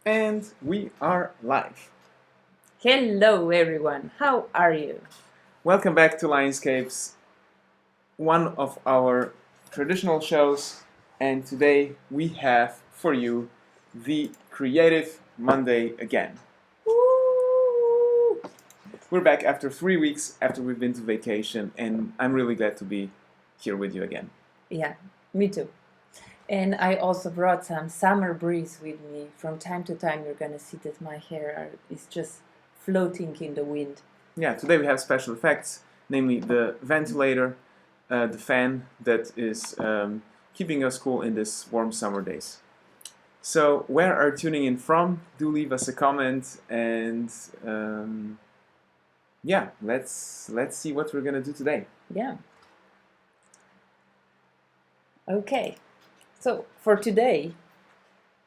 And we are live. Hello everyone, how are you? Welcome back to Linescapes, one of our traditional shows, and today we have for you the Creative Monday again. Woo! We're back after 3 weeks after we've been to vacation, and I'm really glad to be here with you again. Yeah, me too. And I also brought some summer breeze with me. From time to time, you're gonna see that my hair is just floating in the wind. Yeah, today we have special effects, namely the ventilator, the fan that is keeping us cool in these warm summer days. So, where are you tuning in from? Do leave us a comment, and yeah, let's see what we're gonna do today. Yeah. Okay. So for today,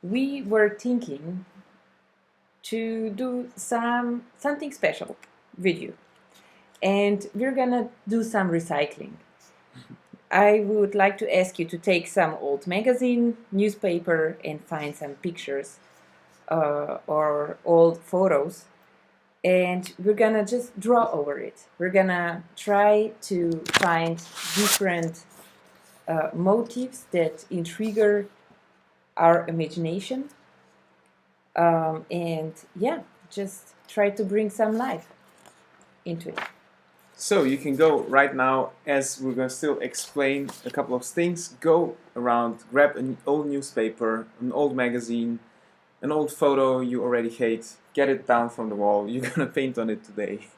we were thinking to do something special with you, and we're gonna do some recycling. I would like to ask you to take some old magazine, newspaper, and find some pictures or old photos, and we're gonna just draw over it. We're gonna try to find different motifs that intrigue our imagination, and yeah, just try to bring some life into it. So you can go right now, as we're gonna still explain a couple of things. Go around, grab an old newspaper, an old magazine, an old photo you already hate, get it down from the wall. You're gonna paint on it today.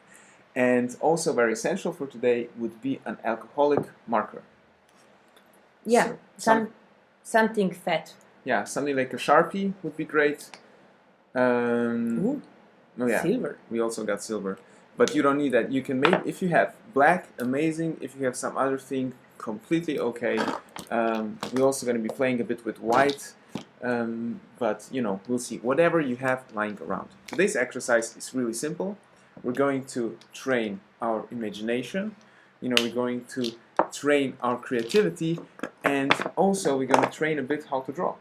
And also very essential for today would be an alcoholic marker. Yeah, something fat. Yeah, something like a Sharpie would be great. Ooh, Oh yeah, silver. we also got silver, but you don't need that. You can make, if you have black, amazing. If you have some other thing, completely okay. We're also going to be playing a bit with white, but you know, we'll see. Whatever you have lying around. Today's exercise is really simple. We're going to train our imagination. You know, we're going to train our creativity, and also we're going to train a bit how to draw.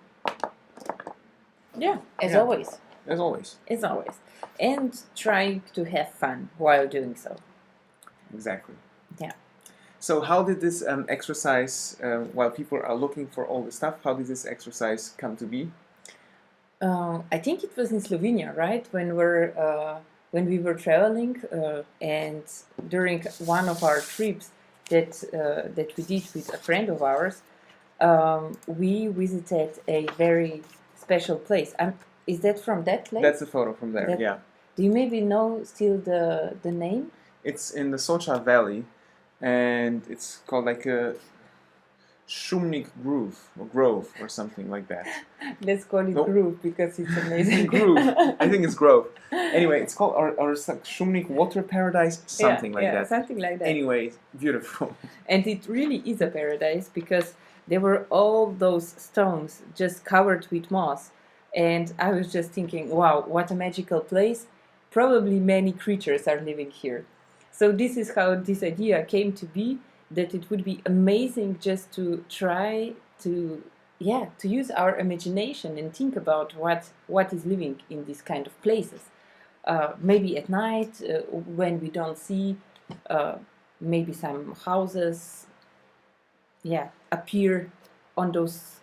Yeah, as Yeah. always. As always. As always. And trying to have fun while doing so. Exactly. Yeah. So how did this exercise, while people are looking for all the stuff, how did this exercise come to be? I think it was in Slovenia, right? When we were traveling, and during one of our trips that we did with a friend of ours, we visited a very special place. Is that from that place? That's a photo from there, yeah. Do you maybe know still the name? It's in the Socha Valley, and it's called like a Shumnik Grove or something like that. Let's call it Grove because it's amazing. Grove. I think it's Grove. Anyway, it's called or it's like Shumnik Water Paradise, something like that. Something like that. Anyway, beautiful. And it really is a paradise because there were all those stones just covered with moss. And I was just thinking, wow, what a magical place. Probably many creatures are living here. So this is how this idea came to be, that it would be amazing just to try to use our imagination and think about what is living in these kind of places. Maybe at night when we don't see maybe some houses appear on those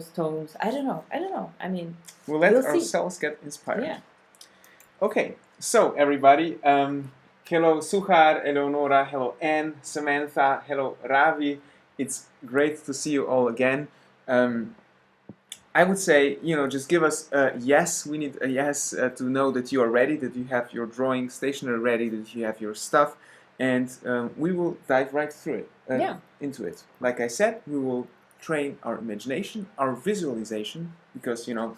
stones. I don't know. I mean, we'll let we'll ourselves get inspired. Yeah. Okay, so everybody, hello Suhar, hello Nora, hello Anne, Samantha, hello Ravi. It's great to see you all again. I would say, you know, just give us a yes. We need a yes to know that you are ready, that you have your drawing stationery ready, that you have your stuff, and we will dive right through it, into it. Like I said, we will train our imagination, our visualization, because, you know,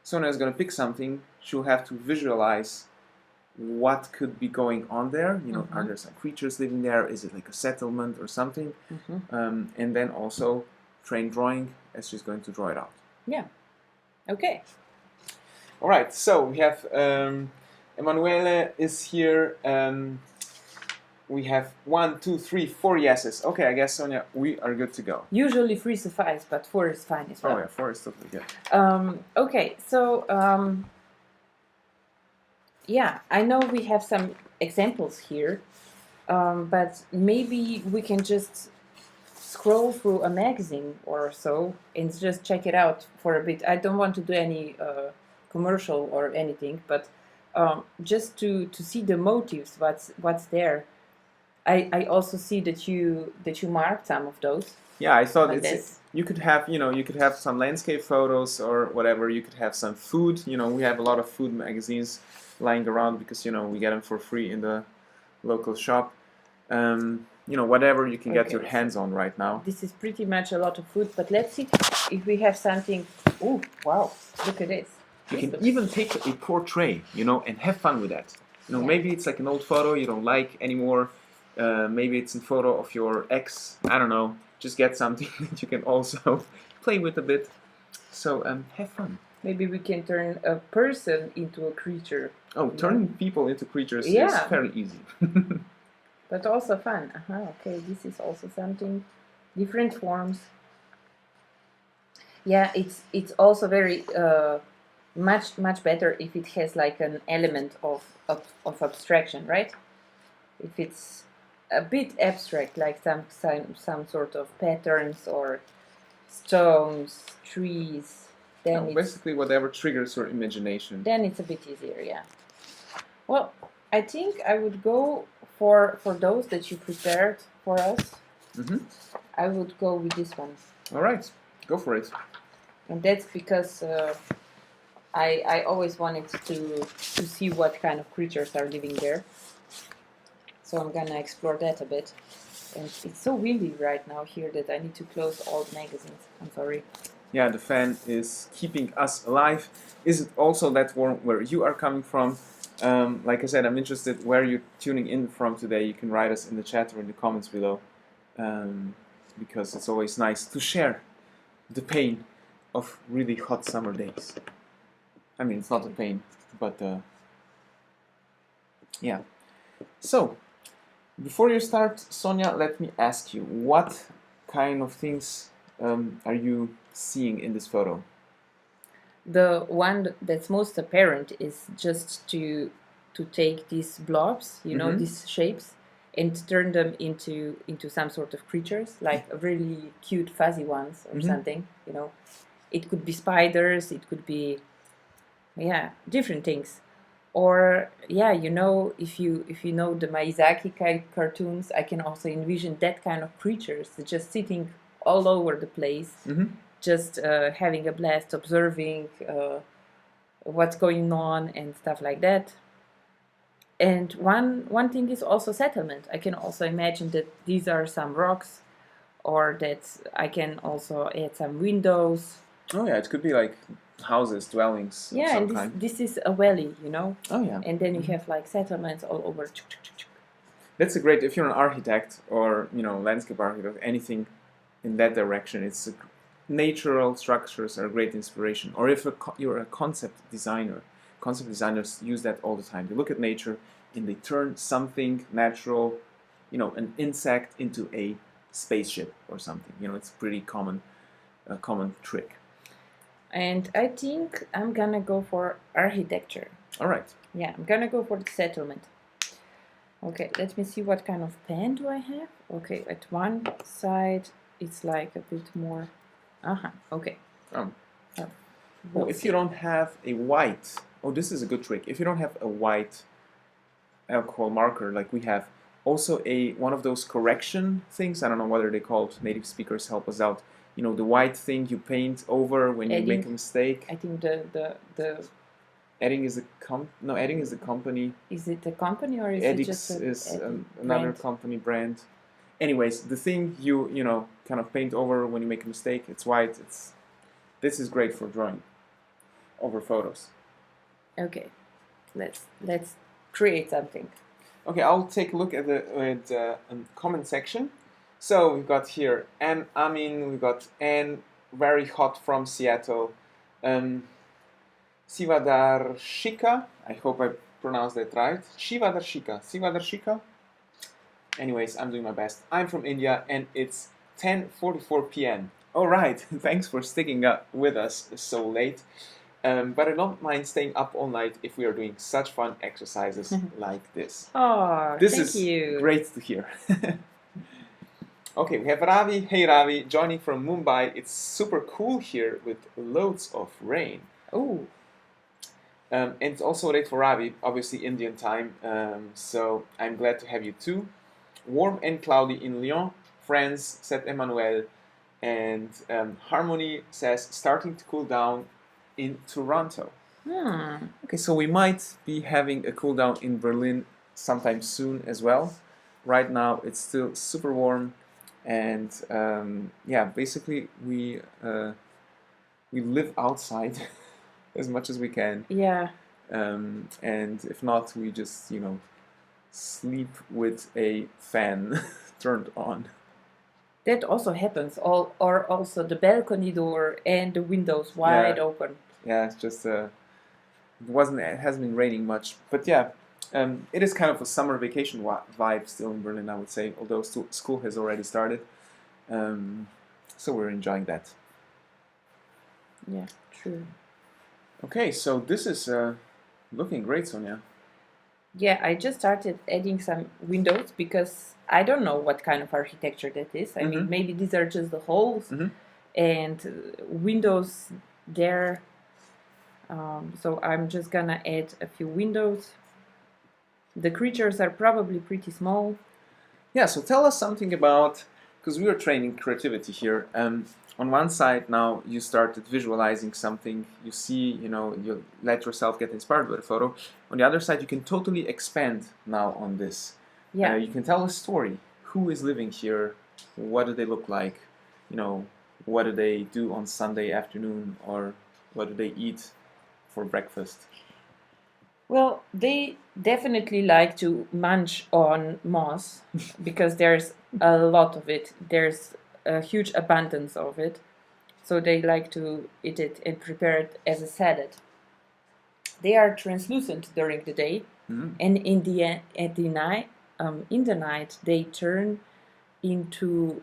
Sonia is going to pick something, she'll have to visualize what could be going on there. You know, are there some creatures living there? Is it like a settlement or something? And then also train drawing as she's going to draw it out. Yeah. Okay. All right. So we have Emanuele is here. we have 1, 2, 3, 4 yeses. Okay, I guess, Sonia, we are good to go. Usually 3 suffice, but 4 is fine as well. Oh yeah, 4 is totally good. Okay, so yeah, I know we have some examples here, but maybe we can just scroll through a magazine or so and just check it out for a bit. I don't want to do any commercial or anything, but just to see the motives, what's there. I also see that you marked some of those. Yeah, I thought like you could have, you could have some landscape photos or whatever. You could have some food. We have a lot of food magazines lying around because we get them for free in the local shop. Whatever you can get your hands on right now. This is pretty much a lot of food, but let's see if we have something. Oh, wow, look at this. You can even take a portrait, and have fun with that. Maybe it's like an old photo you don't like anymore. Maybe it's a photo of your ex. I don't know. Just get something that you can also play with a bit. So have fun. Maybe we can turn a person into a creature. Oh, turning people into creatures is fairly easy. But also fun. Okay, this is also something. Different forms. Yeah, it's also very much better if it has like an element of abstraction, right? If it's a bit abstract, like some sort of patterns or stones, trees, then basically whatever triggers your imagination. Then it's a bit easier, yeah. Well, I think I would go for those that you prepared for us. I would go with this one. All right, go for it. And that's because I always wanted to see what kind of creatures are living there. So I'm gonna explore that a bit. And it's so windy right now here that I need to close all the magazines. I'm sorry. Yeah, the fan is keeping us alive. Is it also that warm where you are coming from? Like I said, I'm interested where you're tuning in from today. You can write us in the chat or in the comments below, because it's always nice to share the pain of really hot summer days. I mean, it's not a pain, but yeah. So, before you start, Sonia, let me ask you, what kind of things are you seeing in this photo? The one that's most apparent is just to take these blobs, these shapes, and turn them into some sort of creatures, like really cute fuzzy ones or something. It could be spiders, it could be different things. Or if you know the Miyazaki cartoons, I can also envision that kind of creatures just sitting all over the place, just having a blast, observing what's going on and stuff like that. And one thing is also settlement. I can also imagine that these are some rocks, or that I can also add some windows. Oh yeah, it could be like houses, dwellings. Yeah, of some and kind. this is a valley, Oh yeah. And then you have like settlements all over. That's a great, if you're an architect or landscape architect, anything in that direction, it's natural structures are a great inspiration. Or if you're a concept designer, concept designers use that all the time. They look at nature and they turn something natural, an insect into a spaceship or something. It's a pretty common trick. And I think I'm gonna go for architecture. All right. Yeah, I'm gonna go for the settlement. Okay, let me see what kind of pen do I have. Okay, at one side it's like a bit more. Okay. Well, if you don't have a white, this is a good trick. If you don't have a white alcohol marker like we have, also one of those correction things. I don't know what are they called. Native speakers help us out. The white thing you paint over when you make a mistake. I think the Edding is Edding is the company. Is it a company or is Eddix it just another company brand? Anyways, the thing you kind of paint over when you make a mistake, it's white. This is great for drawing over photos. Okay, let's create something. Okay, I'll take a look at the comment section. So we've got here Ann Amin, we've got Ann, very hot from Seattle. Sivadarshika, I hope I pronounced that right. Sivadarshika. Anyways, I'm doing my best. I'm from India and it's 10:44 p.m. All right, thanks for sticking up with us so late. But I don't mind staying up all night if we are doing such fun exercises like this. Oh, This thank is you. great to hear. Okay, we have Ravi. Hey Ravi, joining from Mumbai. It's super cool here with loads of rain. Oh, And it's also late for Ravi, obviously Indian time, so I'm glad to have you too. Warm and cloudy in Lyon, France, said Emmanuel. And Harmony says starting to cool down in Toronto. Okay, so we might be having a cool down in Berlin sometime soon as well. Right now it's still super warm, and yeah, basically we live outside as much as we can. yeah. And if not, we just, sleep with a fan turned on. That also happens. Or also the balcony door and the windows wide open. Yeah, it's just it hasn't been raining much, but yeah, it is kind of a summer vacation vibe still in Berlin, I would say. Although school has already started, so we're enjoying that. Yeah, true. Okay, so this is looking great, Sonia. Yeah, I just started adding some windows because I don't know what kind of architecture that is. I mean, maybe these are just the holes and windows there. So I'm just gonna add a few windows. The creatures are probably pretty small. Yeah, so tell us something about, because we are training creativity here. On one side now you started visualizing something, you see, you let yourself get inspired by the photo. On the other side, you can totally expand now on this. Yeah. You can tell a story. Who is living here? What do they look like? What do they do on Sunday afternoon, or what do they eat for breakfast? Well, they definitely like to munch on moss because there's a lot of it. There's a huge abundance of it. So they like to eat it and prepare it as a salad. They are translucent during the day, and in the night they turn into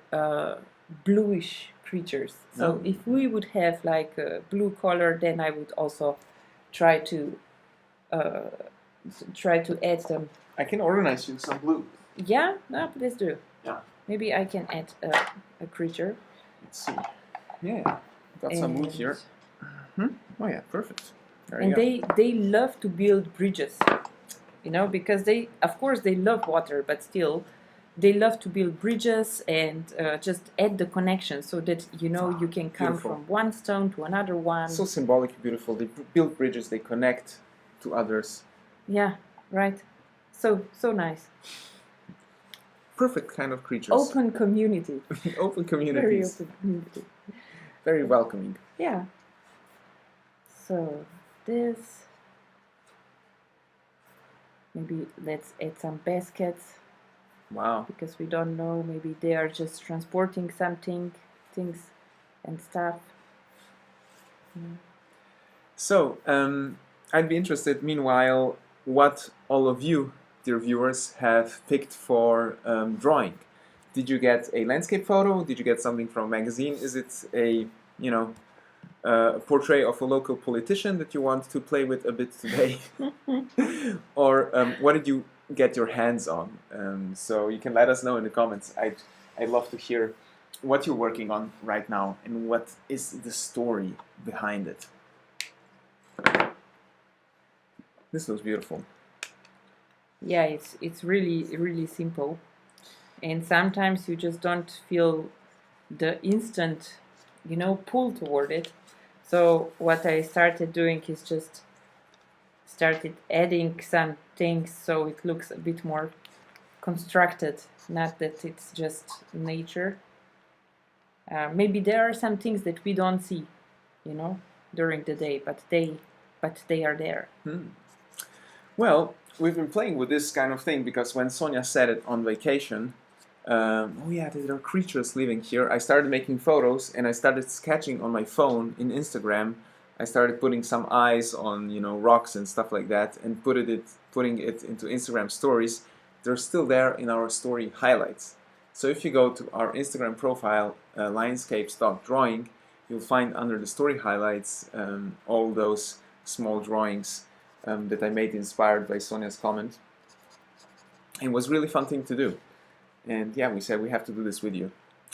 bluish creatures. So if we would have like a blue color, then I would also try to add them. I can organize you some blue. Yeah, no, let's do. Yeah. Maybe I can add a creature. Let's see. Yeah, got some wood here. Oh yeah, perfect. There you go. They love to build bridges, because they, of course, they love water, but still, they love to build bridges and just add the connection so that you can come beautiful. from one stone to another one. So symbolic, beautiful. They build bridges. They connect to others. Yeah, right. So nice. Perfect kind of creatures. Open community. Open communities. Very open community. Very welcoming. Yeah. So this. Maybe let's add some baskets. Wow. Because we don't know. Maybe they are just transporting things and stuff. So, I'd be interested, meanwhile, what all of you, dear viewers, have picked for drawing. Did you get a landscape photo? Did you get something from a magazine? Is it a portrait of a local politician that you want to play with a bit today? Or what did you get your hands on? So you can let us know in the comments. I'd love to hear what you're working on right now and what is the story behind it. This looks beautiful. Yeah, it's really simple, and sometimes you just don't feel the instant, pull toward it. So what I started doing is just started adding some things so it looks a bit more constructed, not that it's just nature. Maybe there are some things that we don't see, during the day, but they are there. Well, we've been playing with this kind of thing because when Sonia said it on vacation, oh yeah, there are creatures living here, I started making photos and I started sketching on my phone in Instagram. I started putting some eyes on, rocks and stuff like that, and putting it into Instagram stories. they're still there in our story highlights. So if you go to our Instagram profile, linescapes.drawing, you'll find under the story highlights all those small drawings that I made inspired by Sonia's comment. It was a really fun thing to do. And yeah, we said we have to do this with you.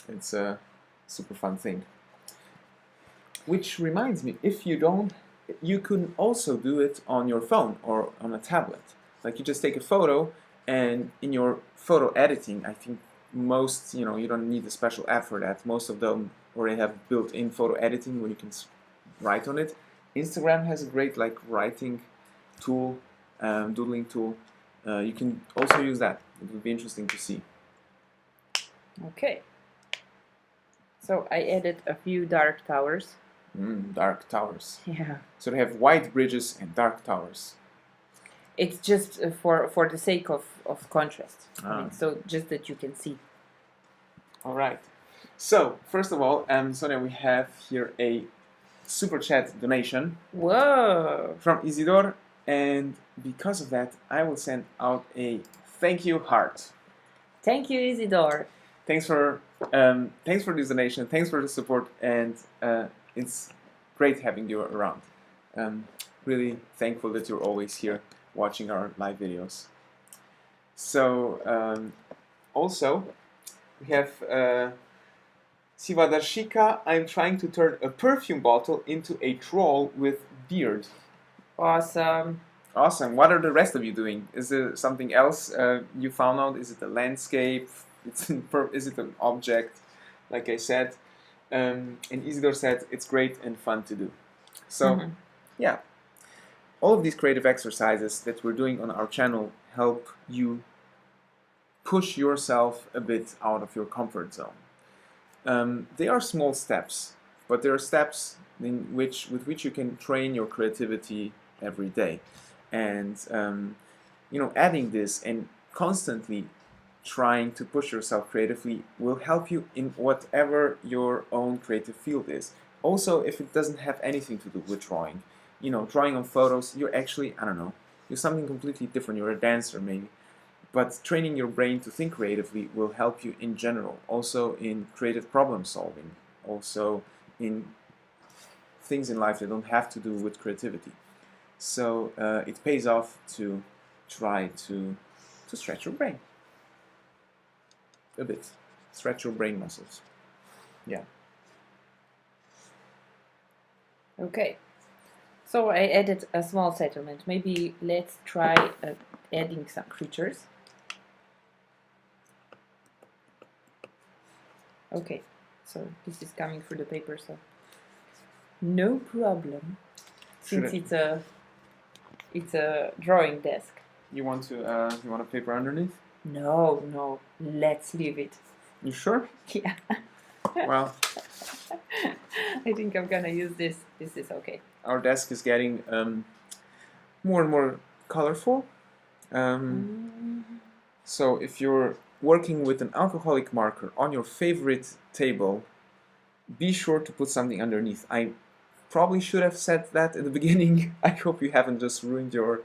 It's a super fun thing. Which reminds me, if you don't, you can also do it on your phone or on a tablet. Like you just take a photo, and in your photo editing, I think most, you don't need a special app for that. Most of them already have built-in photo editing where you can write on it. Instagram has a great writing tool, doodling tool. You can also use that. It would be interesting to see. Okay. So I added a few dark towers. Dark towers. Yeah. So they have white bridges and dark towers. It's just for the sake of contrast. I mean, Ah. so just that you can see. All right. So first of all, Sonia, we have here a super chat donation Whoa! from Isidore, and because of that, I will send out a thank you heart. Thank you, Isidore. Thanks for this donation. Thanks for the support, and it's great having you around. Really thankful that you're always here watching our live videos. So also we have Sivadarshika. I'm trying to turn a perfume bottle into a troll with beard. Awesome. Awesome. What are the rest of you doing? Is there something else you found out? Is it a landscape? Is it an object? Like I said, and Isidore said it's great and fun to do. So yeah, all of these creative exercises that we're doing on our channel help you push yourself a bit out of your comfort zone. They are small steps, but they are steps with which you can train your creativity every day. And adding this and constantly trying to push yourself creatively will help you in whatever your own creative field is. Also, if it doesn't have anything to do with drawing, drawing on photos, you're actually, I don't know, you're something completely different. You're a dancer maybe. But training your brain to think creatively will help you in general, also in creative problem solving, also in things in life that don't have to do with creativity. So it pays off to try to stretch your brain a bit. Stretch your brain muscles. Yeah. Okay. So I added a small settlement. Maybe let's try adding some creatures. Okay. So this is coming through the paper, so no problem. Since it's a drawing desk. You want a paper underneath? No, let's leave it. You sure? Yeah. Well, I think I'm gonna use this. This is okay. our desk is getting more and more colorful. So if you're working with an alcoholic marker on your favorite table, be sure to put something underneath. I probably should have said that at the beginning. I hope you haven't just ruined your,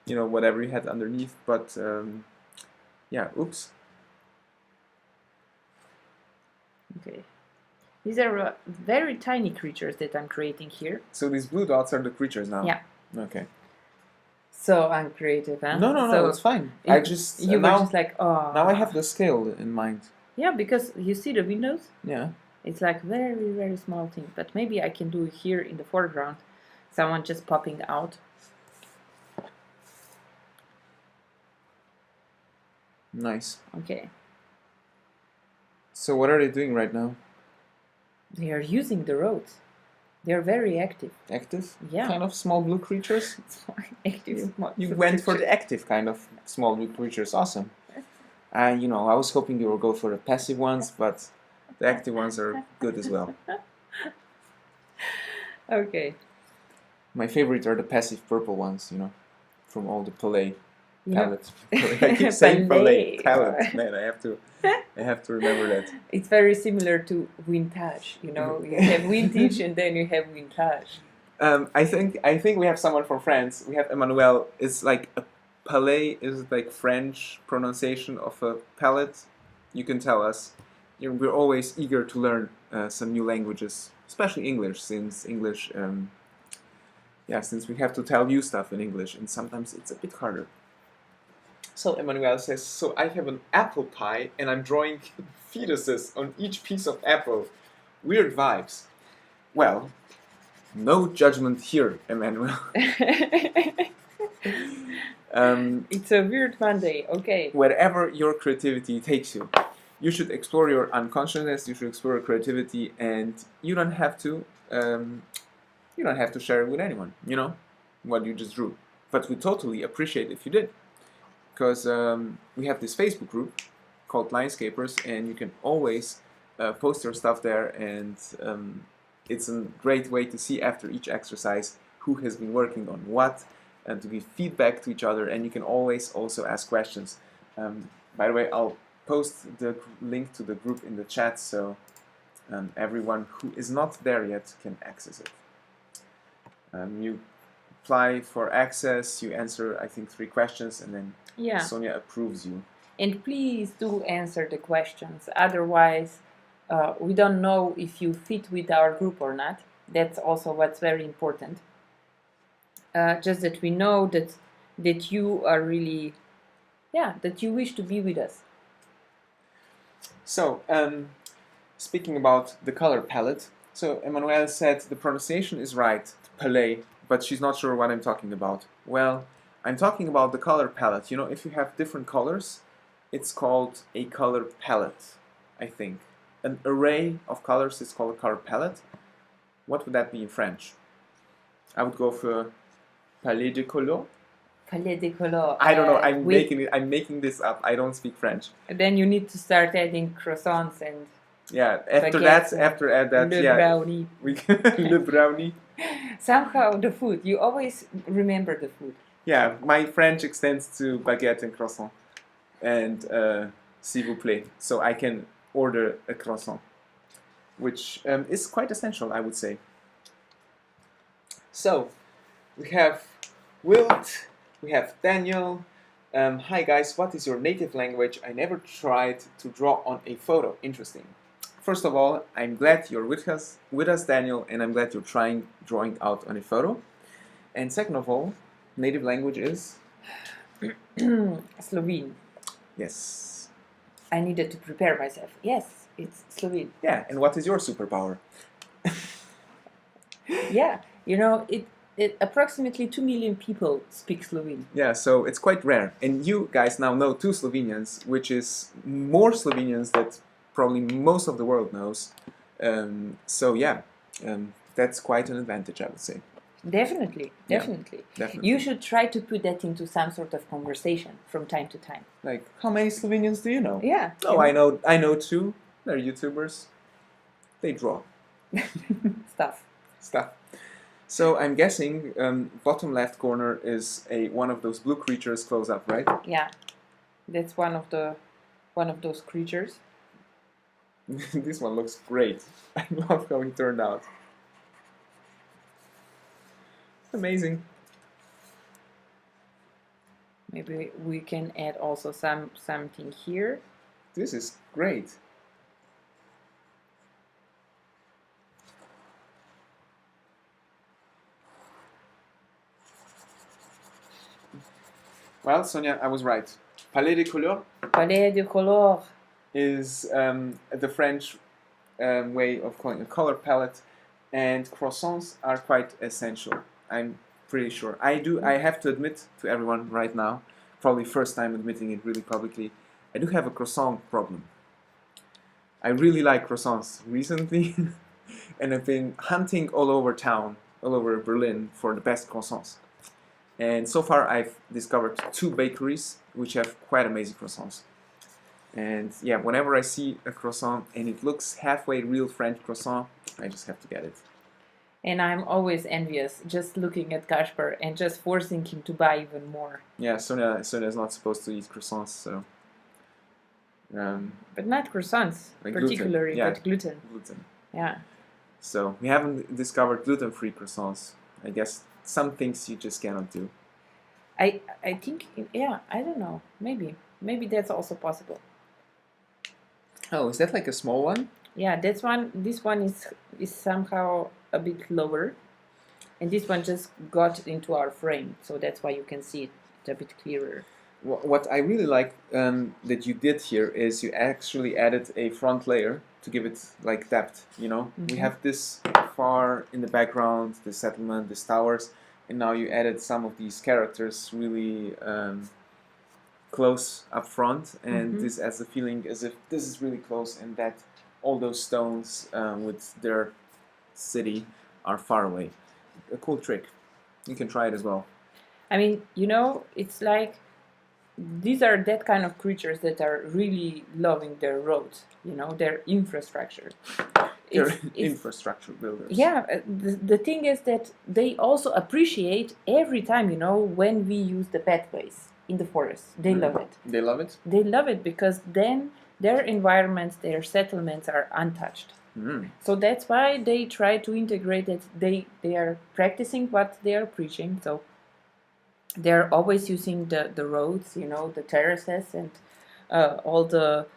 whatever you had underneath. But yeah, oops. Okay. These are very tiny creatures that I'm creating here. So these blue dots are the creatures now? Yeah. Okay. So I'm creative, huh? No, it's fine. You were just like, oh. Now I have the scale in mind. Yeah, because you see the windows? Yeah. It's like very, very small thing. But maybe I can do it here in the foreground. Someone just popping out. Nice. Okay. So what are they doing right now? They are using the roads. They are very active. Active? Yeah. Kind of small blue creatures? Active. You went for the active kind of small blue creatures. Awesome. I was hoping you would go for the passive ones, but the active ones are good as well. Okay. My favorite are the passive purple ones, from all the Palais Yeah. palette. I keep saying Palais. palette. Man, I have to remember that. It's very similar to vintage, You have vintage and then you have vintage. I think we have someone from France. We have Emmanuel. It's like a palais is like French pronunciation of a palette, you can tell us. We're always eager to learn some new languages, especially English, since English, since we have to tell you stuff in English, and sometimes it's a bit harder. So Emmanuel says, so I have an apple pie, and I'm drawing fetuses on each piece of apple. Weird vibes. Well, no judgment here, Emmanuel. It's a weird Monday, okay. Wherever your creativity takes you, you should explore your unconsciousness. You should explore your creativity, and you don't have to share it with anyone. You know what you just drew, but we totally appreciate if you did, because we have this Facebook group called Linescapers, and you can always post your stuff there, and it's a great way to see after each exercise who has been working on what, and to give feedback to each other, and you can always also ask questions. By the way, I'll post the link to the group in the chat, so everyone who is not there yet can access it. You apply for access, you answer, I think, 3 questions, and then Sonia approves you. And please do answer the questions, otherwise we don't know if you fit with our group or not. That's also what's very important. Just that we know that you are really, that you wish to be with us. So, speaking about the color palette, so Emmanuel said the pronunciation is right, palette, but she's not sure what I'm talking about. Well, I'm talking about the color palette. You know, if you have different colors, it's called a color palette, I think. An array of colors is called a color palette. What would that be in French? I would go for palette de couleurs. Palette de couleurs. I don't know. I'm making this up. I don't speak French. And then you need to start adding croissants and after that, brownie. Le brownie. Somehow the food. You always remember the food. Yeah, my French extends to baguette and croissant, and s'il vous plaît. So I can order a croissant, which is quite essential, I would say. So we have Wilt, we have Daniel. Hi guys, what is your native language? I never tried to draw on a photo. Interesting. First of all, I'm glad you're with us, Daniel, and I'm glad you're drawing out on a photo. And second of all, native language is? Slovene. Yes. I needed to prepare myself. Yes, it's Slovene. Yeah, and what is your superpower? Yeah, you know, approximately 2 million people speak Slovene. Yeah, so it's quite rare. And you guys now know 2 Slovenians, which is more Slovenians that probably most of the world knows. That's quite an advantage, I would say. Definitely. You should try to put that into some sort of conversation from time to time. Like, how many Slovenians do you know? Yeah. Oh, I know 2. They're YouTubers. They draw. Stuff. So I'm guessing bottom left corner is one of those blue creatures close up, right? Yeah. That's one of those creatures. This one looks great. I love how it turned out. Amazing. Maybe we can add also something here. This is great. Well, Sonia, I was right. Palais de couleurs. Palais de couleurs is the French way of calling a color palette, and croissants are quite essential. I'm pretty sure. I have to admit to everyone right now, probably first time admitting it really publicly, I do have a croissant problem. I really like croissants recently, and I've been hunting all over town, all over Berlin, for the best croissants. And so far I've discovered 2 bakeries which have quite amazing croissants. And yeah, whenever I see a croissant and it looks halfway real French croissant, I just have to get it. And I'm always envious, just looking at Kasper and just forcing him to buy even more. Yeah, Sonia's not supposed to eat croissants, so... but not croissants, like particularly, gluten. Yeah, but gluten. Gluten. Yeah. So, we haven't discovered gluten-free croissants. I guess some things you just cannot do. I think, yeah, I don't know. Maybe that's also possible. Oh, is that like a small one? Yeah, that's one. This one is somehow a bit lower, and this one just got into our frame, so that's why you can see it a bit clearer. What I really like that you did here is you actually added a front layer to give it like depth. You know, we have this far in the background, the settlement, the towers, and now you added some of these characters really close up front, and this adds the feeling as if this is really close and that all those stones with their city are far away. A cool trick. You can try it as well. I mean, you know, it's like these are that kind of creatures that are really loving their roads, you know, their infrastructure. They're infrastructure builders. Yeah, the thing is that they also appreciate every time, you know, when we use the pathways in the forest. They love it. They love it? They love it because then their environments, their settlements are untouched. So that's why they try to integrate it. They are practicing what they are preaching. So they're always using the roads, you know, the terraces and all the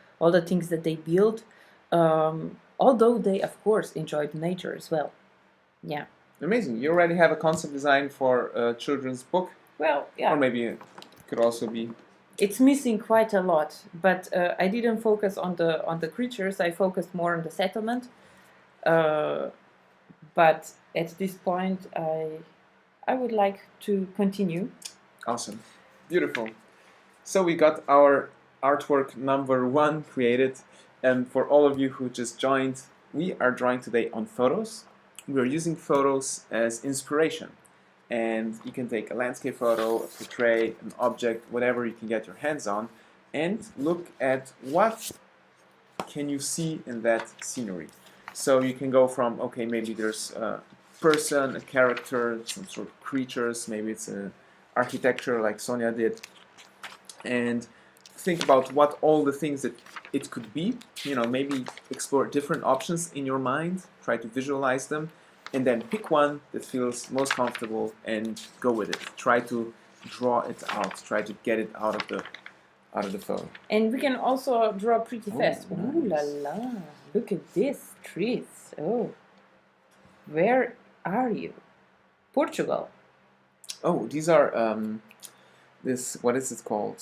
things that they build. Although they, of course, enjoyed nature as well. Yeah. Amazing. You already have a concept design for a children's book? Well, yeah. Or maybe it could also be... It's missing quite a lot, but I didn't focus on the creatures. I focused more on the settlement. But at this point, I would like to continue. Awesome. Beautiful. So we got our artwork number 1 created. And for all of you who just joined, we are drawing today on photos. We are using photos as inspiration. And you can take a landscape photo, a portrait, an object, whatever you can get your hands on, and look at what can you see in that scenery. So you can go from, okay, maybe there's a person, a character, some sort of creatures, maybe it's an architecture like Sonia did, and think about what all the things that it could be, you know, maybe explore different options in your mind, try to visualize them, and then pick one that feels most comfortable and go with it. Try to draw it out, try to get it out of the photo. And we can also draw pretty fast. Nice. Ooh la la, look at this trees. Oh, where are you? Portugal. Oh, these are this, what is it called?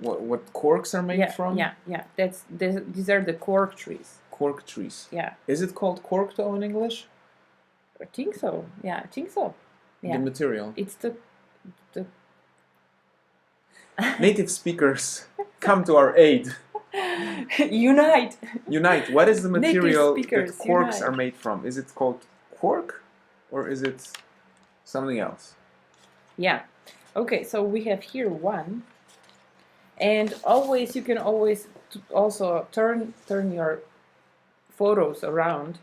What corks are made from? Yeah. These are the cork trees. Cork trees. Yeah. Is it called cork though in English? I think so. Yeah, I think so. Yeah. The material. It's the Native speakers, come to our aid. Unite. Unite. What is the material speakers, that corks unite. are made from? Is it called cork or is it something else? Yeah. Okay, so we have here one, and always you can always also turn your photos around,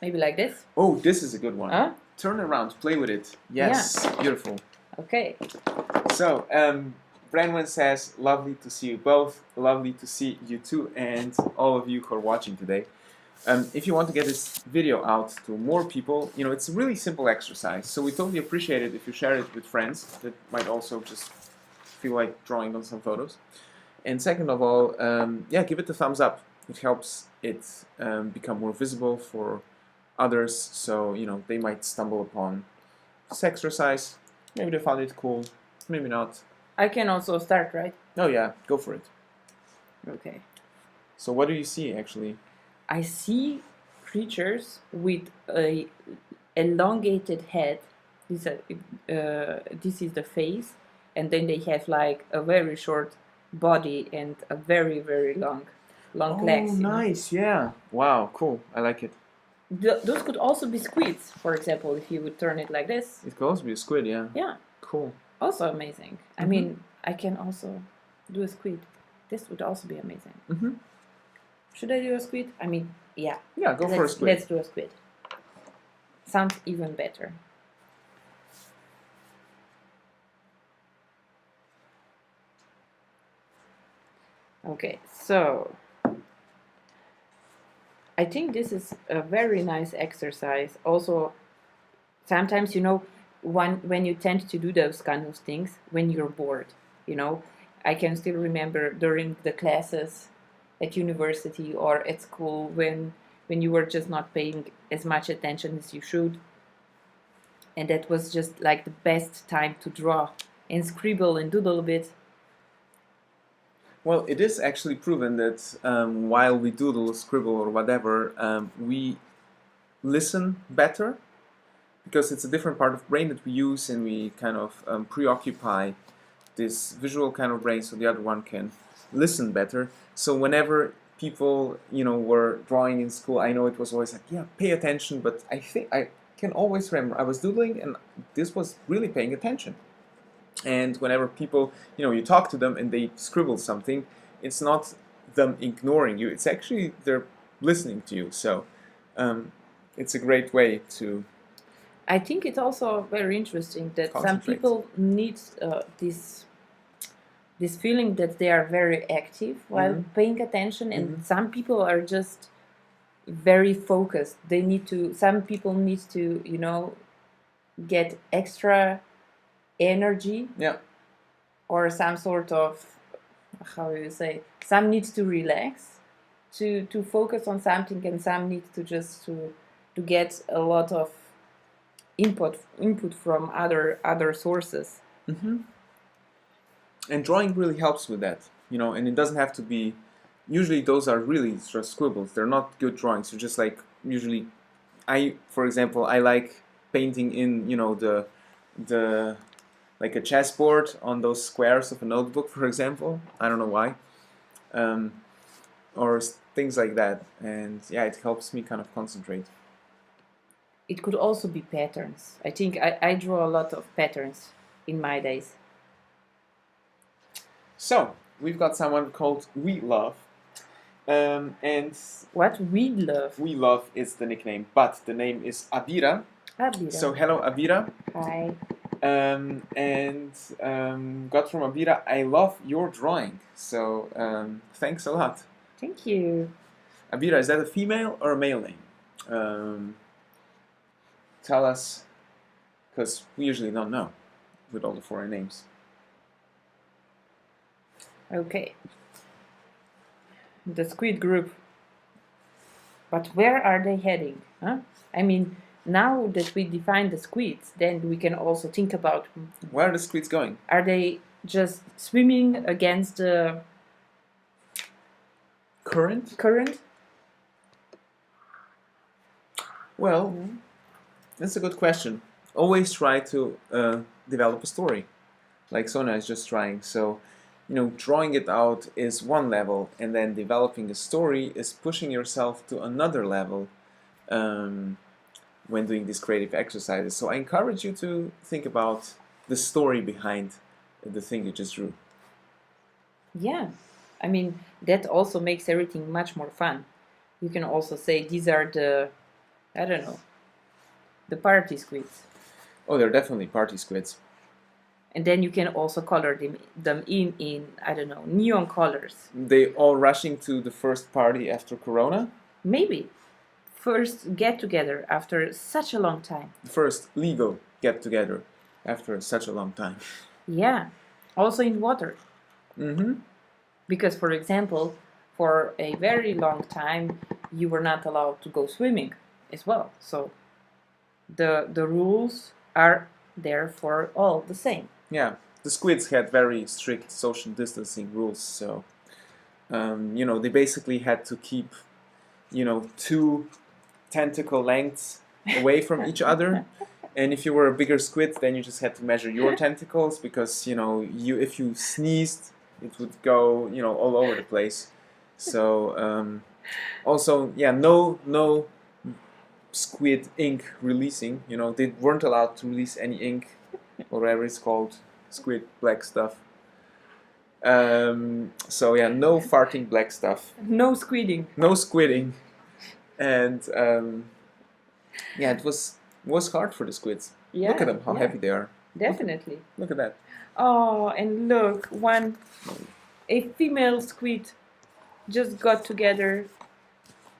maybe like this. Oh, this is a good one. Huh? Turn around, play with it. Yes, beautiful. Okay. So, Branwen says, lovely to see you both, lovely to see you too, and all of you who are watching today. If you want to get this video out to more people, you know, it's a really simple exercise, so we totally appreciate it if you share it with friends that might also just feel like drawing on some photos. And second of all, yeah, give it a thumbs up. It helps it become more visible for others, so, you know, they might stumble upon this exercise. Maybe they found it cool, maybe not. I can also start, right? Oh yeah, go for it. Okay. So what do you see, actually? I see creatures with a elongated head. This is the face, and then they have like a very short body and a very, very long legs. Oh, nice, yeah. Wow, cool. I like it. Those could also be squids, for example, if you would turn it like this. It could also be a squid, yeah. Yeah. Cool. Also amazing. I mean, I can also do a squid. This would also be amazing. Should I do a squid? I mean, yeah. Yeah, go for a squid. Let's do a squid. Sounds even better. Okay, so I think this is a very nice exercise. Also, sometimes, you know, when you tend to do those kind of things when you're bored, you know. I can still remember during the classes at university or at school when you were just not paying as much attention as you should, and that was just like the best time to draw and scribble and doodle a bit. Well, it is actually proven that while we doodle, scribble, or whatever, we listen better because it's a different part of brain that we use, and we kind of preoccupy this visual kind of brain, so the other one can listen better. So whenever people, were drawing in school, I know it was always like, yeah, pay attention. But I think I can always remember I was doodling, and this was really paying attention. And whenever people, you talk to them and they scribble something, it's not them ignoring you. It's actually they're listening to you. So it's a great way to. I think it's also very interesting that some Concentrate. people need this feeling that they are very active while paying attention, and some people are just very focused. Some people need to, get extra energy, Yeah. or some sort of, how do you say, some needs to relax to focus on something, and some need to just to get a lot of input from other sources. And drawing really helps with that, and it doesn't have to be. Usually, those are really just scribbles. They're not good drawings. They're just like usually. For example, I like painting in, the like a chessboard on those squares of a notebook, for example. I don't know why, or things like that. And yeah, it helps me kind of concentrate. It could also be patterns. I think I draw a lot of patterns in my days. So we've got someone called We Love, and What we love. We Love is the nickname, but the name is Abira. Abira. So hello, Abira. Hi. And got from Abira, I love your drawing. So thanks a lot. Thank you. Abira, is that a female or a male name? Tell us, because we usually don't know with all the foreign names. Okay. The squid group. But where are they heading? Huh? I mean, now that we define the squids, then we can also think about Where are the squids going? Are they just swimming against the current? Well, that's a good question. Always try to develop a story, like Sona is just trying. So, drawing it out is one level, and then developing a story is pushing yourself to another level when doing these creative exercises. So I encourage you to think about the story behind the thing you just drew. Yeah, I mean, that also makes everything much more fun. You can also say these are the, I don't know, the party squids. Oh, they're definitely party squids. And then you can also color them in I don't know, neon colors. They all rushing to the first party after Corona? Maybe. First get together after such a long time. The first legal get together after such a long time. Yeah. Also in water. Because, for example, for a very long time, you were not allowed to go swimming as well. So the rules are there for all the same. Yeah, the squids had very strict social distancing rules, so they basically had to keep, 2 tentacle lengths away from each other. And if you were a bigger squid, then you just had to measure your tentacles, because if you sneezed, it would go all over the place. So also, yeah, no squid ink releasing. They weren't allowed to release any ink, or whatever it's called, squid black stuff. So yeah, no farting black stuff. No squidding. No squidding. And yeah, it was hard for the squids. Yeah, look at them, how heavy they are. Definitely. Look at that. Oh, and look, a female squid just got together,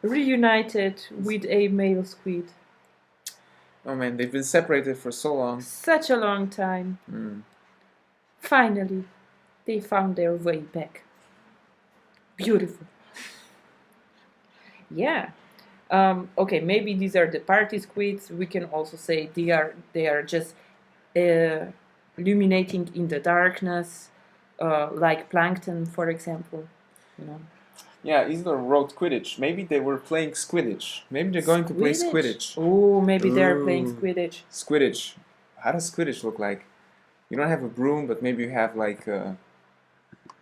reunited with a male squid. Oh man, they've been separated for so long. Such a long time. Finally, they found their way back. Beautiful. Yeah. Okay, maybe these are the party squids. We can also say they are just illuminating in the darkness, like plankton, for example. You know. Yeah, Isla wrote Quidditch. Maybe they were playing Squidditch. Maybe they're going to play Squidditch. Oh, maybe they're playing Squidditch. Squidditch. How does Squidditch look like? You don't have a broom, but maybe you have like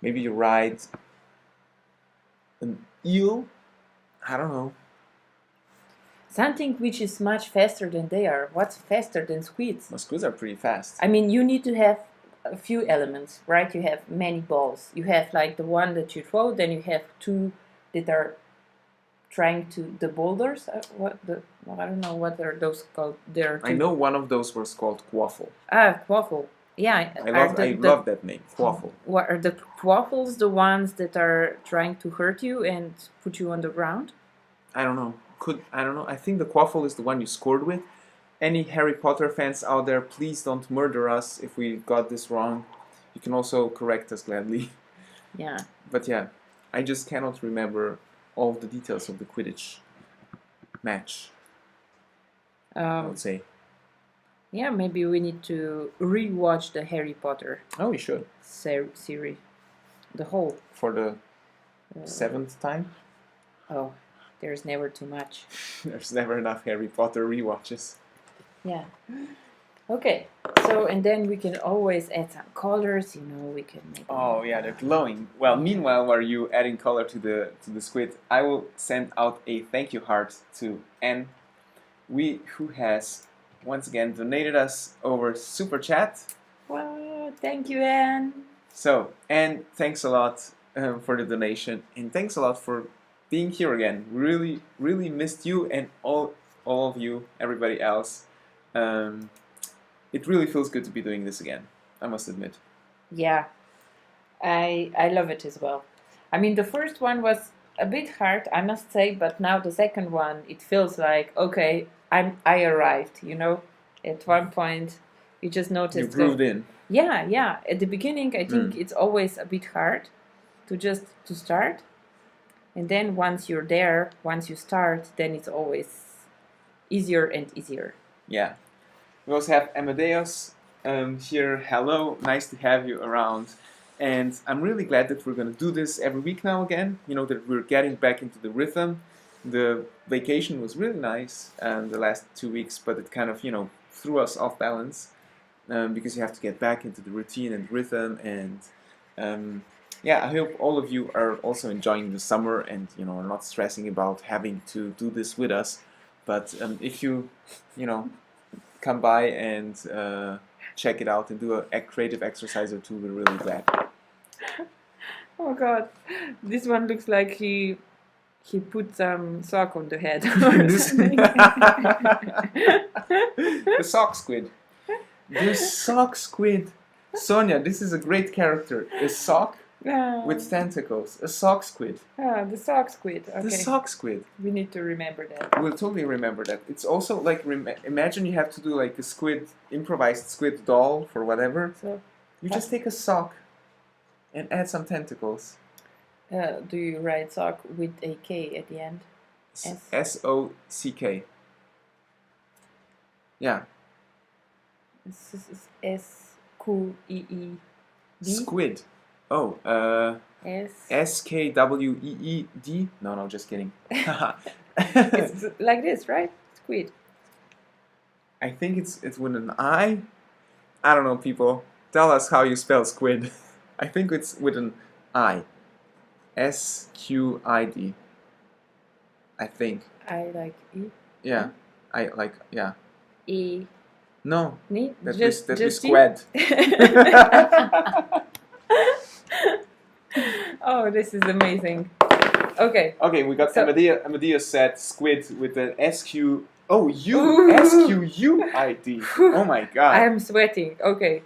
maybe you ride an eel. I don't know. Something which is much faster than they are. What's faster than squids? Well, squids are pretty fast. I mean, you need to have a few elements, right? You have many balls. You have like the one that you throw, then you have two that are trying to the boulders. I don't know what are those called. I know one of those was called Quaffle. Ah, quaffle. Yeah, I love that name, Quaffle. What are the quaffles? The ones that are trying to hurt you and put you on the ground? I don't know. I don't know. I think the Quaffle is the one you scored with. Any Harry Potter fans out there, please don't murder us if we got this wrong. You can also correct us gladly. Yeah. But yeah, I just cannot remember all the details of the Quidditch match. I would say. Yeah, maybe we need to re-watch the Harry Potter. Oh, we should. Series. The whole. For the 7th time? Oh, there's never too much. There's never enough Harry Potter rewatches. Yeah. Okay. So, and then we can always add some colors, you know, we can make... Oh yeah, they're glowing. Well, meanwhile, while you adding color to the squid, I will send out a thank you heart to Anne, who has once again donated us over Super Chat. Wow, thank you, Anne. So, Anne, thanks a lot for the donation, and thanks a lot for being here again. Really, really missed you and all of you, everybody else. It really feels good to be doing this again, I must admit. Yeah, I love it as well. I mean, the first one was a bit hard, I must say, but now the second one, it feels like, okay, I arrived, you know. At one point, you just noticed... You grooved in. Yeah, yeah. At the beginning, I think it's always a bit hard to start. And then once you're there, once you start, then it's always easier and easier. Yeah. We also have Amadeus here. Hello, nice to have you around. And I'm really glad that we're going to do this every week now again. You know, that we're getting back into the rhythm. The vacation was really nice the last 2 weeks, but it kind of, you know, threw us off balance because you have to get back into the routine and rhythm. And yeah, I hope all of you are also enjoying the summer and, you know, are not stressing about having to do this with us. But if you know, come by and check it out and do a creative exercise or two, we're really glad. Oh God, this one looks like he put some sock on the head. The sock squid. The sock squid. Sonia, this is a great character. A sock with tentacles. A sock squid. Ah, the sock squid. Okay. The sock squid. We need to remember that. We'll totally remember that. It's also like, imagine you have to do like a improvised squid doll for whatever. So you just take a sock and add some tentacles. Do you write sock with a K at the end? S-O-C-K. Yeah. S-Q-E-E-D? Squid. Oh, S-K-W-E-E-D? No, just kidding. It's like this, right? Squid. I think it's with an I. I don't know, people. Tell us how you spell squid. I think it's with an I. S-Q-I-D. I think. I like E? Yeah. I like, yeah. E. No. Ni? Just squid. Oh, this is amazing. Okay. Okay, we got Amadeus said squid with an S-Q... Oh, U! S-Q-U-I-D. Oh my God. I'm sweating. Okay.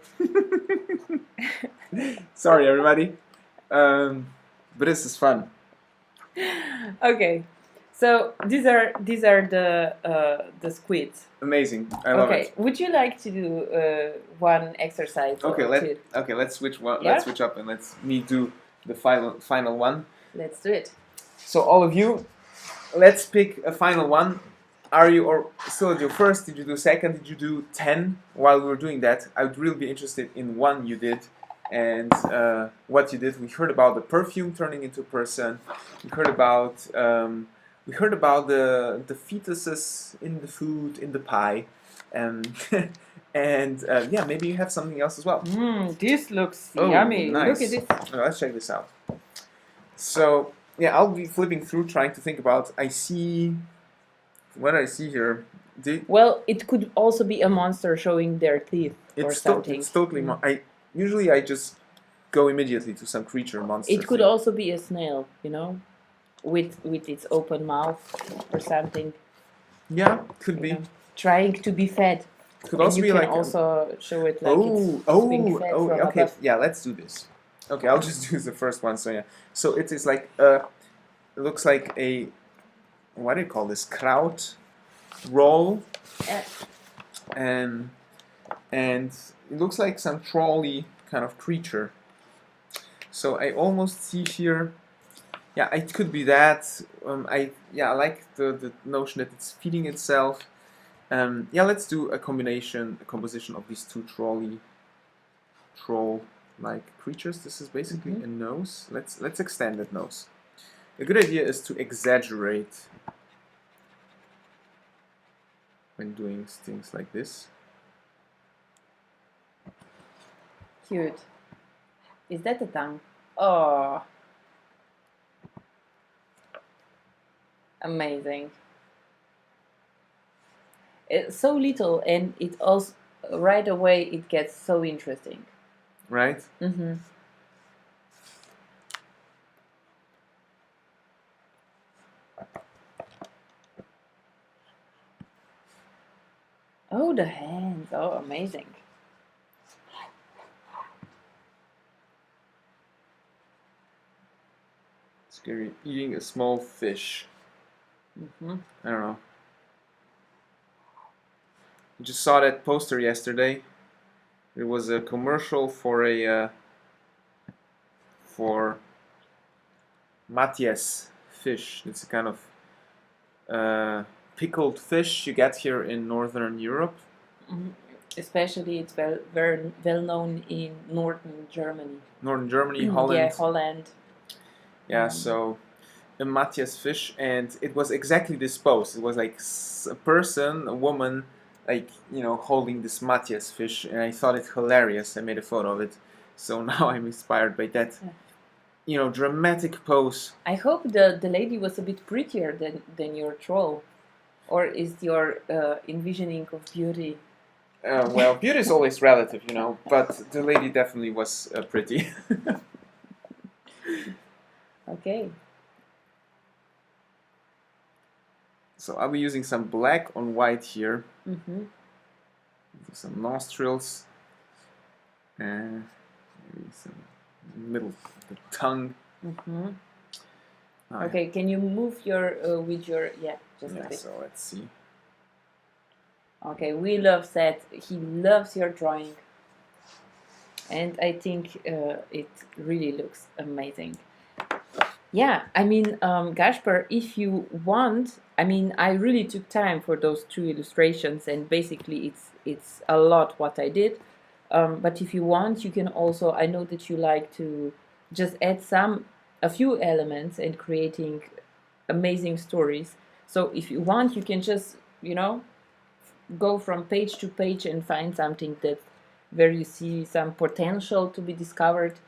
Sorry, everybody. But this is fun. Okay. So these are the squids. Amazing. I love Okay. it. Would you like to do one exercise? Okay, or two? let's switch one. Yeah? Let's switch up and let's me do the final one. Let's do it. So all of you, let's pick a final one. Are you or still at your first? Did you do second? Did you do 10? While we were doing that, I would really be interested in one you did and what you did. We heard about the perfume turning into a person. We heard about the fetuses in the food in the pie, and yeah, maybe you have something else as well. This looks Oh, yummy. nice. Look at this. Oh, let's check this out. So yeah, I'll be flipping through trying to think about. I see. What I see here. Well, it could also be a monster showing their teeth or something. It's totally. I just go immediately to some creature monster. It could also be a snail, you know, with its open mouth or something. Yeah, could be. Know, trying to be fed. Could also you be can like also show it like it's being fed from okay. above. Yeah, let's do this. Okay, I'll just use the first one. So yeah, so it is like it looks like a, what do you call this, kraut roll, and it looks like some trolley kind of creature. So I almost see here. Yeah, it could be that. I like the notion that it's feeding itself. Yeah, let's do a composition of these two troll-like creatures. This is basically a nose. Let's extend that nose. A good idea is to exaggerate when doing things like this. Cute. Is that a tongue? Oh. Amazing. It's so little, and it also right away it gets so interesting. Right? Mm-hmm. Oh, the hands! Oh, amazing. Scary. Eating a small fish. Mm-hmm. I don't know. I just saw that poster yesterday. It was a commercial for for Matthias fish. It's a kind of pickled fish you get here in Northern Europe. Mm-hmm. Especially, it's very well known in northern Germany. Northern Germany, Holland. Yeah, Holland. Yeah, so a Matthias fish, and it was exactly this pose. It was like a person, a woman, like, you know, holding this Matthias fish, and I thought it hilarious. I made a photo of it, so now I'm inspired by that, you know, dramatic pose. I hope the lady was a bit prettier than your troll, or is your envisioning of beauty? Well, beauty is always relative, you know, but the lady definitely was pretty. Okay. So I'll be using some black on white here. Mm-hmm. Some nostrils. And maybe some middle of the tongue. Mm-hmm. Okay, can you move your with your just a bit. So let's see. Okay, we love that. He loves your drawing, and I think it really looks amazing. Yeah, I mean, Gasper, if you want, I mean, I really took time for those two illustrations, and basically it's a lot what I did. But if you want, you can also, I know that you like to just add a few elements and creating amazing stories. So if you want, you can just, you know, go from page to page and find something where you see some potential to be discovered,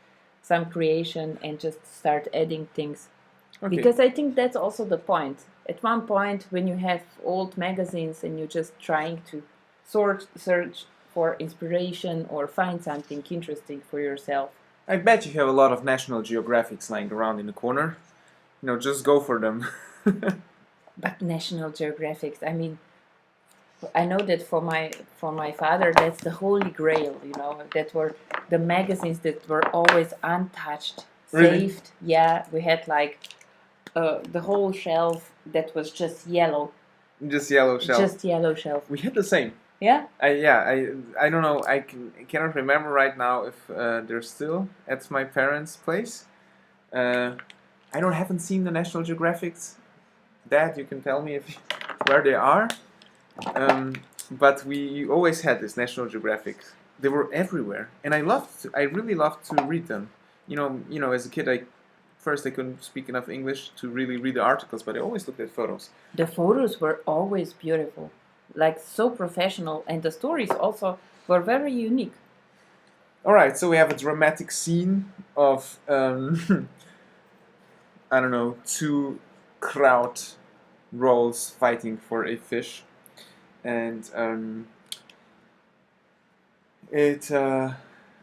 some creation, and just start adding things. Okay. Because I think that's also the point. At one point, when you have old magazines and you're just trying to search for inspiration or find something interesting for yourself. I bet you have a lot of National Geographics lying around in the corner. You know, just go for them. But National Geographics, I mean, I know that for my father, that's the holy grail, you know, that were the magazines that were always untouched, really? saved. Yeah, we had like the whole shelf that was just yellow. Just yellow shelf. Just yellow shelf. We had the same. Yeah? I don't know. I cannot remember right now if they're still at my parents' place. Haven't seen the National Geographics. Dad, you can tell me where they are. But we always had this National Geographic. They were everywhere, and I really loved to read them. You know, as a kid, I couldn't speak enough English to really read the articles, but I always looked at photos. The photos were always beautiful, like so professional, and the stories also were very unique. All right, so we have a dramatic scene of I don't know, two kraut rolls fighting for a fish, and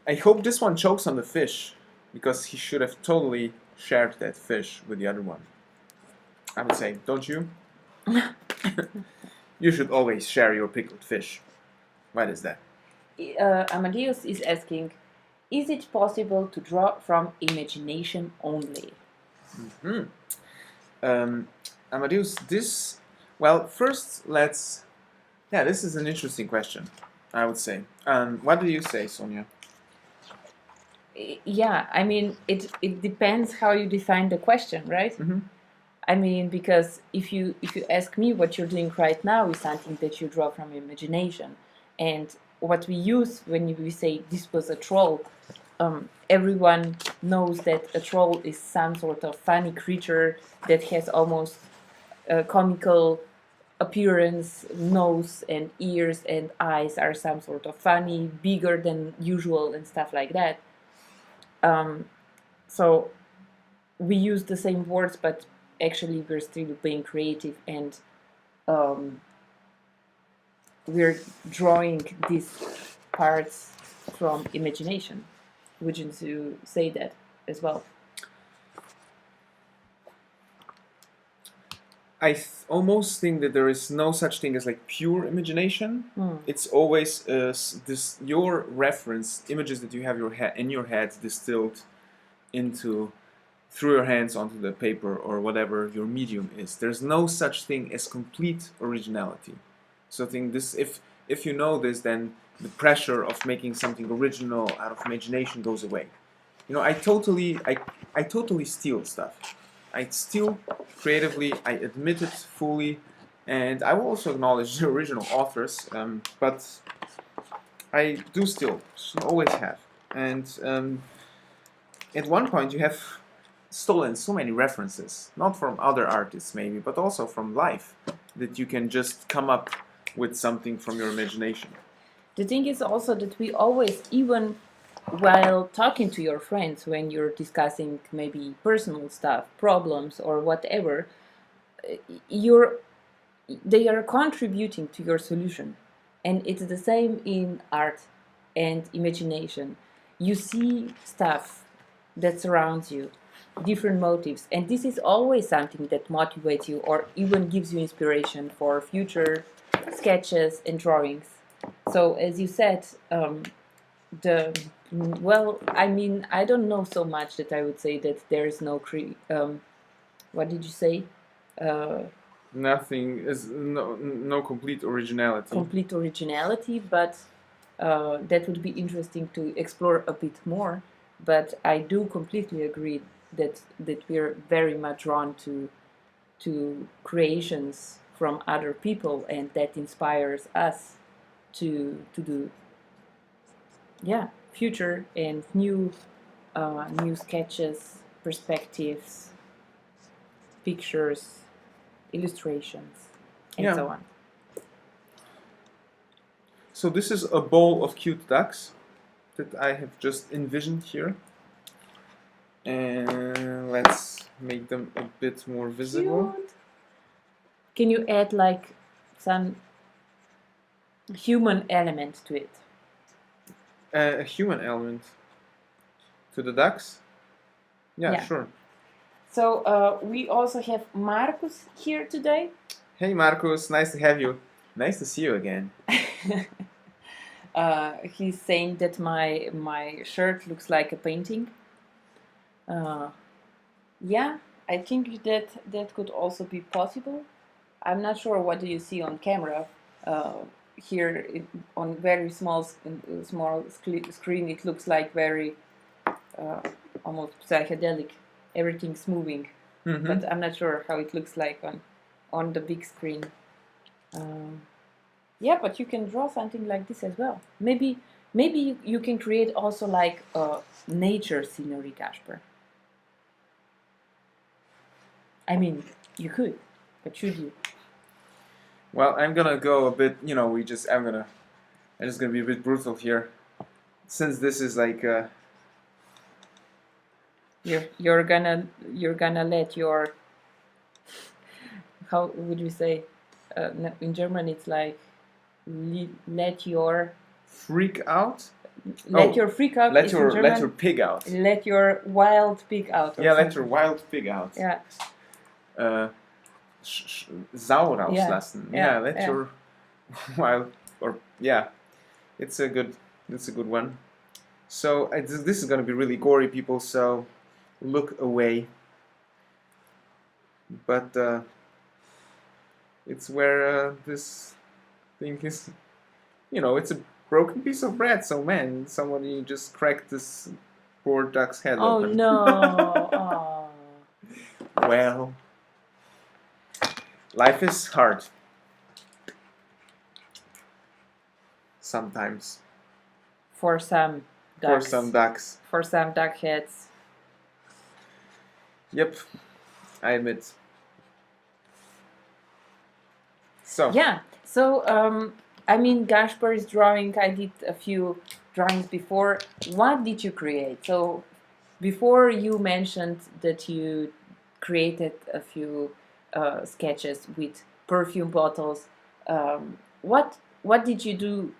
I hope this one chokes on the fish, because he should have totally shared that fish with the other one. I would say, don't you? You should always share your pickled fish. Why is that? Amadeus is asking, is it possible to draw from imagination only? Amadeus, first this is an interesting question, I would say. What do you say, Sonia? Yeah, I mean, it depends how you define the question, right? Mm-hmm. I mean, because if you ask me, what you're doing right now is something that you draw from imagination, and what we use when we say this was a troll, everyone knows that a troll is some sort of funny creature that has almost a comical appearance, nose and ears and eyes are some sort of funny, bigger than usual and stuff like that. So we use the same words, but actually we're still being creative, and we're drawing these parts from imagination. Wouldn't you say that as well? I almost think that there is no such thing as like pure imagination. It's always your reference images that you have in your head distilled through your hands onto the paper or whatever your medium is. There's no such thing as complete originality. So I think if you know this, then the pressure of making something original out of imagination goes away. You know, I totally steal stuff. I steal creatively, I admit it fully, and I will also acknowledge the original authors, but I do steal, always have. And at one point you have stolen so many references, not from other artists maybe, but also from life, that you can just come up with something from your imagination. The thing is also that we always, even while talking to your friends, when you're discussing maybe personal stuff, problems or whatever, they are contributing to your solution. And it's the same in art and imagination. You see stuff that surrounds you, different motives, and this is always something that motivates you or even gives you inspiration for future sketches and drawings. So as you said, I mean, I don't know so much that I would say that there is no what did you say? Nothing is no complete originality. Complete originality, but that would be interesting to explore a bit more. But I do completely agree that we're very much drawn to creations from other people, and that inspires us to do future and new sketches, perspectives, pictures, illustrations, and so on. So this is a bowl of cute ducks that I have just envisioned here, and let's make them a bit more visible. Cute. Can you add like some human element to it? A human element to the ducks? Yeah, sure. So we also have Marcus here today. Hey Marcus, nice to have you. Nice to see you again. He's saying that my shirt looks like a painting. Yeah, I think that could also be possible. I'm not sure what do you see on camera. Here on very small screen, it looks like very almost psychedelic. Everything's moving, but I'm not sure how it looks like on the big screen. Yeah, but you can draw something like this as well. Maybe you can create also like a nature scenery, Kasper. I mean, you could, but should you? Well, I'm gonna go a bit. You know, I'm just gonna be a bit brutal here, since this is like. You're gonna let your, how would you say, in German it's like let your Freak out. let your freak out. Let is your in German, let your pig out. let your wild pig out. Or Yeah, something. let your wild pig out. Yeah. Sau rauslassen. Yeah, Let your wild, or yeah, it's a good one. So this is gonna be really gory, people. So look away. But it's where this thing is. You know, it's a broken piece of bread. So man, somebody just cracked this poor duck's head open. Oh no! Oh. Well, life is hard. Sometimes. For some ducks. For some ducks. For some duck heads. Yep, I admit. So. Yeah. So I mean, Gasper's drawing. I did a few drawings before. What did you create? So before you mentioned that you created a few sketches with perfume bottles. What did you do?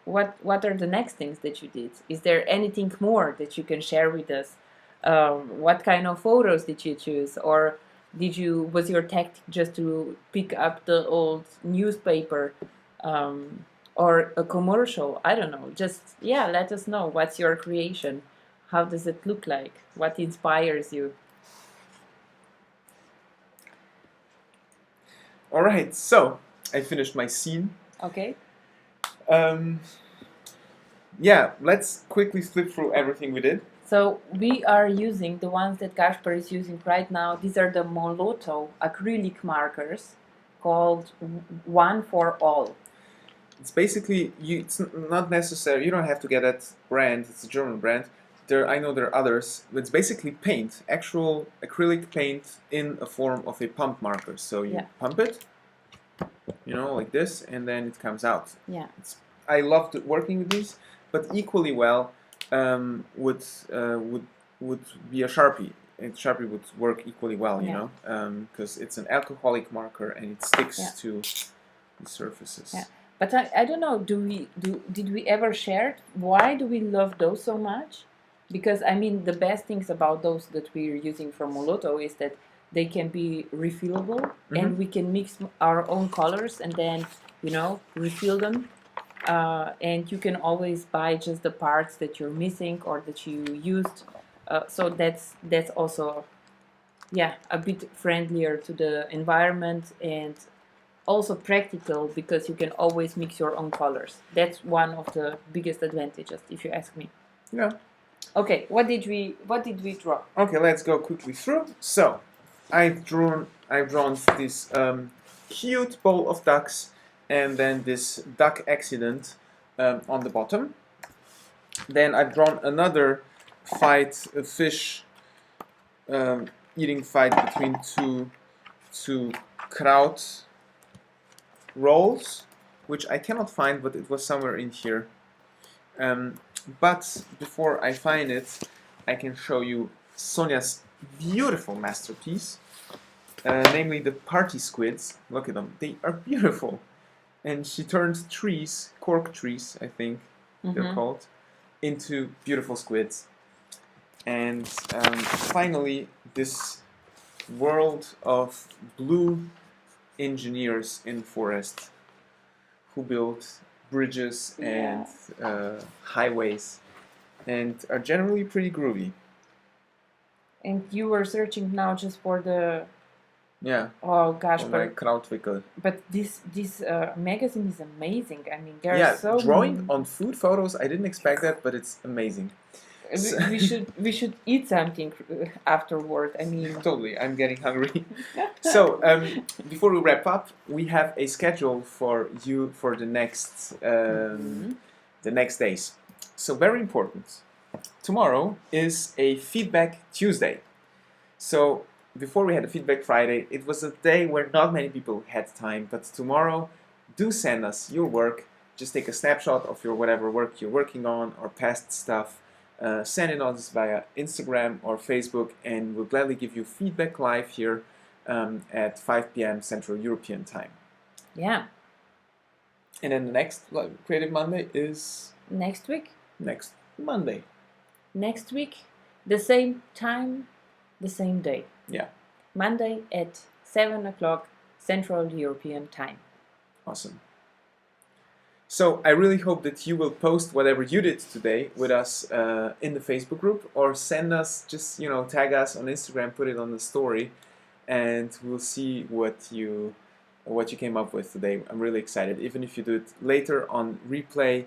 What are the next things that you did? Is there anything more that you can share with us? What kind of photos did you choose, or was your tactic just to pick up the old newspaper, or a commercial? I don't know. Just let us know. What's your creation? How does it look like? What inspires you? All right, so I finished my scene. Okay. Yeah, let's quickly flip through everything we did. So we are using the ones that Gasper is using right now. These are the Moloto acrylic markers called One for All. It's basically, it's not necessary, you don't have to get that brand, it's a German brand. I know there are others, but it's basically paint, actual acrylic paint in a form of a pump marker. So you pump it, you know, like this, and then it comes out. Yeah. I loved working with these, but equally well would be a Sharpie. And Sharpie would work equally well, you know, because it's an alcoholic marker and it sticks to the surfaces. Yeah. But I don't know. Did we ever share why do we love those so much? Because I mean, the best things about those that we're using from Moloto is that they can be refillable, and we can mix our own colors and then, you know, refill them. And you can always buy just the parts that you're missing or that you used. So that's also, a bit friendlier to the environment and also practical because you can always mix your own colors. That's one of the biggest advantages, if you ask me. Yeah. Okay, what did we draw? Okay, let's go quickly through. So, I've drawn this cute bowl of ducks, and then this duck accident on the bottom. Then I've drawn another fight, a fish eating fight between two kraut rolls, which I cannot find, but it was somewhere in here. But before I find it, I can show you Sonia's beautiful masterpiece, namely the party squids. Look at them, they are beautiful. And she turned trees, cork trees, I think they're called, into beautiful squids. And finally, this world of blue engineers in forest who build bridges and highways and are generally pretty groovy. And you were searching now just for the... Yeah. Oh gosh, For my Krautwickel. but this magazine is amazing. I mean, there Yeah, are so drawing on food photos. I didn't expect that, but it's amazing. We should eat something afterward. I mean, Totally, I'm getting hungry. So before we wrap up, we have a schedule for you for the next days. So very important. Tomorrow is a feedback Tuesday. So before we had a feedback Friday, it was a day where not many people had time. But tomorrow, do send us your work. Just take a snapshot of your whatever work you're working on or past stuff. Send it on us via Instagram or Facebook, and we'll gladly give you feedback live here at 5 p.m. Central European Time. Yeah. And then the next Creative Monday is next week. Next Monday. Next week, the same time, the same day. Yeah. Monday at 7 o'clock Central European Time. Awesome. So I really hope that you will post whatever you did today with us in the Facebook group, or send us, just tag us on Instagram, put it on the story, and we'll see what you came up with today. I'm really excited. Even if you do it later on replay,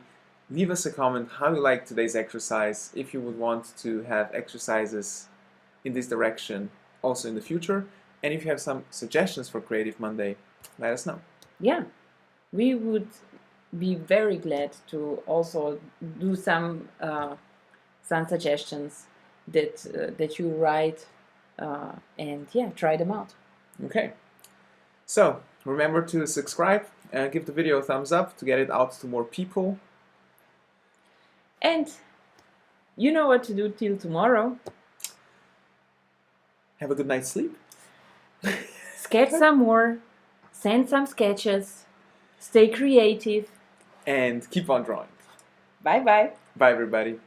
leave us a comment how you like today's exercise, if you would want to have exercises in this direction also in the future, and if you have some suggestions for Creative Monday, let us know. Yeah, we would be very glad to also do some suggestions that you write, and yeah, try them out. Okay, so remember to subscribe and give the video a thumbs up to get it out to more people. And you know what to do till tomorrow. Have a good night's sleep. Sketch some more, send some sketches, stay creative, and keep on drawing. Bye bye. Bye everybody.